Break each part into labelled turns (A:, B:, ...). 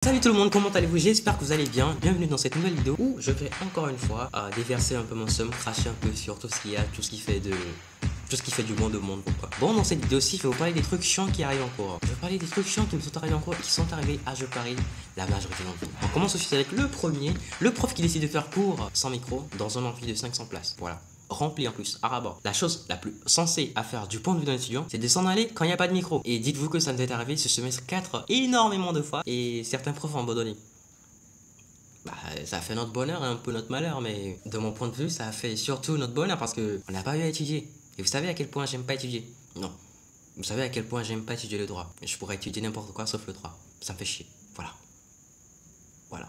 A: Salut tout le monde, comment allez-vous? J'espère que vous allez bien. Bienvenue dans cette nouvelle vidéo où je vais encore une fois déverser un peu mon seum, cracher un peu sur tout ce qu'il y a, tout ce qui fait du monde au monde, quoi. Bon, dans cette vidéo-ci, je vais vous parler des trucs chiants qui arrivent en cours. Je vais parler des trucs chiants qui me sont arrivés en cours et qui sont arrivés à, je parie, la majorité d'entre vous. On commence aussi avec le premier, le prof qui décide de faire cours sans micro dans un amphi de 500 places. Voilà. Rempli en plus, à rabat. La chose la plus sensée à faire du point de vue d'un étudiant, c'est de s'en aller quand il n'y a pas de micro. Et dites-vous que ça nous est arrivé ce semestre 4 énormément de fois et certains profs ont abandonné. Bah, ça a fait notre bonheur et un peu notre malheur, mais de mon point de vue, ça a fait surtout notre bonheur parce que on n'a pas eu à étudier. Et vous savez à quel point j'aime pas étudier? Non. Vous savez à quel point j'aime pas étudier le droit? Je pourrais étudier n'importe quoi sauf le droit. Ça me fait chier. Voilà. Voilà.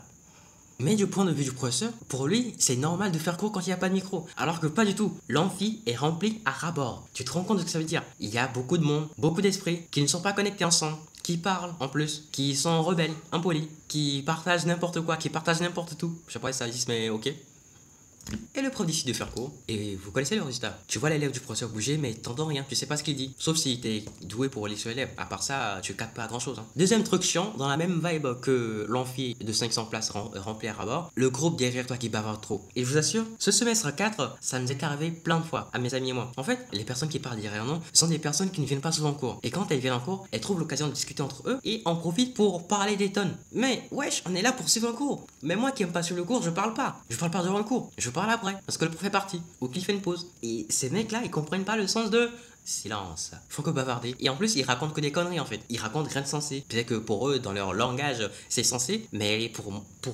A: Mais du point de vue du professeur, pour lui, c'est normal de faire cours quand il n'y a pas de micro. Alors que pas du tout. L'amphi est rempli à ras-bord. Tu te rends compte de ce que ça veut dire? Il y a beaucoup de monde, beaucoup d'esprits qui ne sont pas connectés ensemble, qui parlent en plus, qui sont rebelles, impolis, qui partagent n'importe quoi, qui partagent n'importe tout. Je sais pas si ça existe, mais ok. Et le prof décide de faire cours, et vous connaissez le résultat. Tu vois l'élève du professeur bouger, mais t'entends rien, tu sais pas ce qu'il dit. Sauf si t'es doué pour lire sur l'élève. À part ça, tu captes pas grand chose. Hein. Deuxième truc chiant, dans la même vibe que l'amphi de 500 places rempli à rabord, le groupe derrière toi qui bavarde trop. Et je vous assure, ce semestre 4, ça nous est arrivé plein de fois, à mes amis et moi. En fait, les personnes qui parlent derrière nous sont des personnes qui ne viennent pas souvent en cours. Et quand elles viennent en cours, elles trouvent l'occasion de discuter entre eux et en profitent pour parler des tonnes. Mais wesh, on est là pour suivre un cours. Mais moi qui aime pas suivre le cours, je parle pas. Je parle pas durant le cours. Je parle après. Parce que le prof est parti. Ou qu'il fait une pause. Et ces mecs-là, ils comprennent pas le sens de silence. Ils font que bavarder. Et en plus, ils racontent que des conneries en fait. Ils racontent rien de sensé. Peut-être que pour eux, dans leur langage, c'est sensé. Mais pour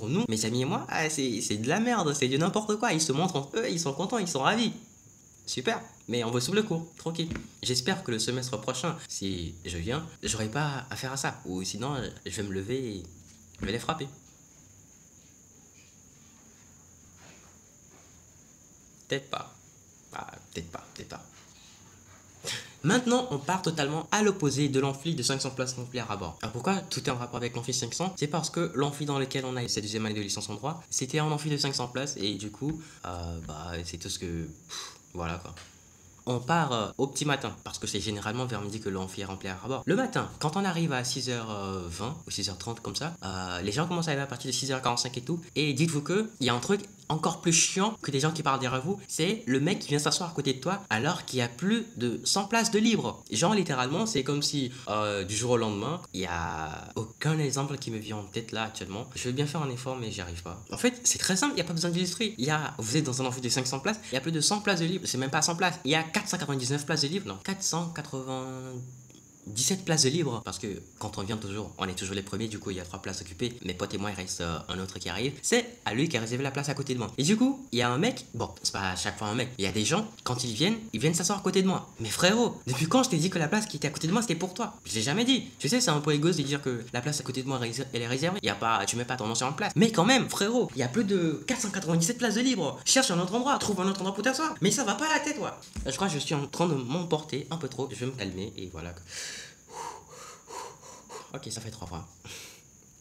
A: nous, mes amis et moi, c'est de la merde. C'est de n'importe quoi. Ils se montrent entre eux, ils sont contents, ils sont ravis. Super, mais on veut suivre le cours, tranquille. J'espère que le semestre prochain, si je viens, j'aurai pas affaire à ça. Ou sinon, je vais me lever et je vais les frapper. Peut-être pas. Ah, peut-être pas, peut-être pas. Maintenant, on part totalement à l'opposé de l'amphi de 500 places rempli à rabord. Alors pourquoi tout est en rapport avec l'amphi 500? C'est parce que l'amphi dans lequel on a eu cette deuxième année de licence en droit, c'était un amphi de 500 places et du coup, c'est tout ce que... voilà quoi. On part au petit matin, parce que c'est généralement vers midi que l'amphi est rempli à rabord. Le matin, quand on arrive à 6h20 ou 6h30 comme ça, les gens commencent à arriver à partir de 6h45 et tout. Et dites-vous que il y a un truc encore plus chiant que des gens qui parlent derrière vous, c'est le mec qui vient s'asseoir à côté de toi alors qu'il y a plus de 100 places de libre. Genre littéralement, c'est comme si du jour au lendemain, il y a aucun exemple qui me vient en tête là actuellement. Je veux bien faire un effort mais j'y arrive pas. En fait, c'est très simple, il n'y a pas besoin d'illustrer. Vous êtes dans un amphi de 500 places, il y a plus de 100 places de libre, c'est même pas 100 places. Il y a 499 places de libre, non, 497 places de libre parce que quand on vient toujours, on est toujours les premiers, du coup il y a 3 places occupées. Mes potes et moi, il reste un autre qui arrive. C'est à lui qui a réservé la place à côté de moi. Et du coup, il y a un mec, bon, c'est pas à chaque fois un mec, il y a des gens, quand ils viennent s'asseoir à côté de moi. Mais frérot, depuis quand je t'ai dit que la place qui était à côté de moi c'était pour toi? Je l'ai jamais dit. Tu sais, c'est un peu égoïste de dire que la place à côté de moi elle est réservée. Il y a pas, tu mets pas ton nom sur une place. Mais quand même, frérot, il y a plus de 497 places de libre. Cherche un autre endroit, trouve un autre endroit pour t'asseoir. Mais ça va pas à la tête, toi. Je crois que je suis en train de m'emporter un peu trop. Je vais me calmer et voilà. Ok, ça fait 3 fois.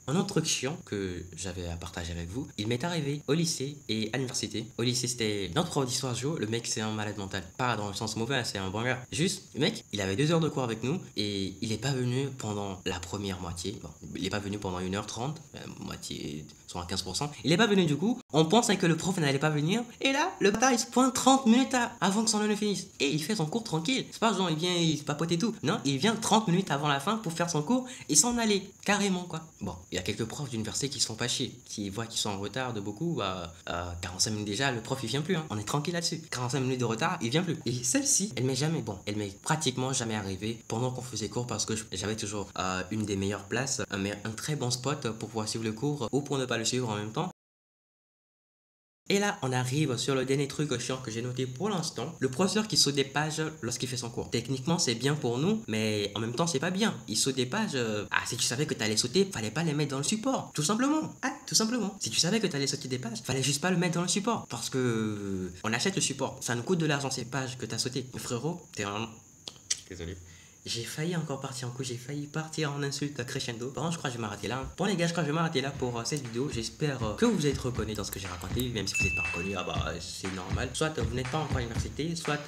A: Un autre truc chiant que j'avais à partager avec vous, il m'est arrivé au lycée et à l'université. Au lycée, c'était notre prof d'histoire géo, le mec c'est un malade mental. Pas dans le sens mauvais, c'est un bon gars. Juste, le mec, il avait 2 heures de cours avec nous et il est pas venu pendant la première moitié. Bon, il est pas venu pendant 1h30, moitié, soit à 15%. Il est pas venu du coup, on pensait que le prof n'allait pas venir. Et là, le bâtard il se pointe 30 minutes avant que son heure ne finisse. Et il fait son cours tranquille. C'est pas genre il vient, il se papote et tout. Non, il vient 30 minutes avant la fin pour faire son cours et s'en aller. Carrément quoi. Bon, il y a quelques profs d'université qui se font pas chier, qui voient qu'ils sont en retard de beaucoup, 45 minutes déjà, le prof il vient plus, hein. On est tranquille là-dessus. 45 minutes de retard, il vient plus. Et celle-ci, elle elle m'est pratiquement jamais arrivée pendant qu'on faisait cours parce que j'avais toujours une des meilleures places, un très bon spot pour pouvoir suivre le cours ou pour ne pas le suivre en même temps. Et là, on arrive sur le dernier truc chiant que j'ai noté pour l'instant. Le professeur qui saute des pages lorsqu'il fait son cours. Techniquement, c'est bien pour nous, mais en même temps, c'est pas bien. Il saute des pages. Si tu savais que t'allais sauter, fallait pas les mettre dans le support. Tout simplement. Tout simplement. Si tu savais que t'allais sauter des pages, fallait juste pas le mettre dans le support. Parce que on achète le support. Ça nous coûte de l'argent ces pages que t'as sautées. Frérot, t'es un... Désolé. J'ai failli encore partir en couille, j'ai failli partir en insulte crescendo. Par contre, je crois que je vais m'arrêter là. Bon les gars, je crois que je vais m'arrêter là pour cette vidéo. J'espère que vous êtes reconnus dans ce que j'ai raconté. Même si vous n'êtes pas reconnus, c'est normal. Soit vous n'êtes pas encore à l'université, soit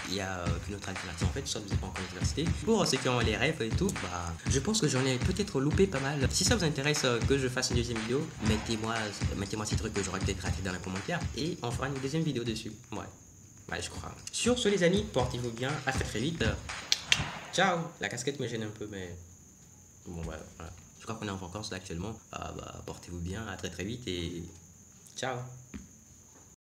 A: il y a qu'une autre alternative en fait, soit vous n'êtes pas encore à l'université. Pour ceux qui ont les rêves et tout, bah, je pense que j'en ai peut-être loupé pas mal. Si ça vous intéresse que je fasse une deuxième vidéo, mettez-moi ces trucs que j'aurais peut-être raté dans les commentaires et on fera une deuxième vidéo dessus. Ouais, je crois. Sur ce les amis, portez-vous bien, à très très vite. Ciao. La casquette me gêne un peu, mais bon voilà. Je crois qu'on est en vacances là actuellement. Bah, portez-vous bien, à très très vite et ciao.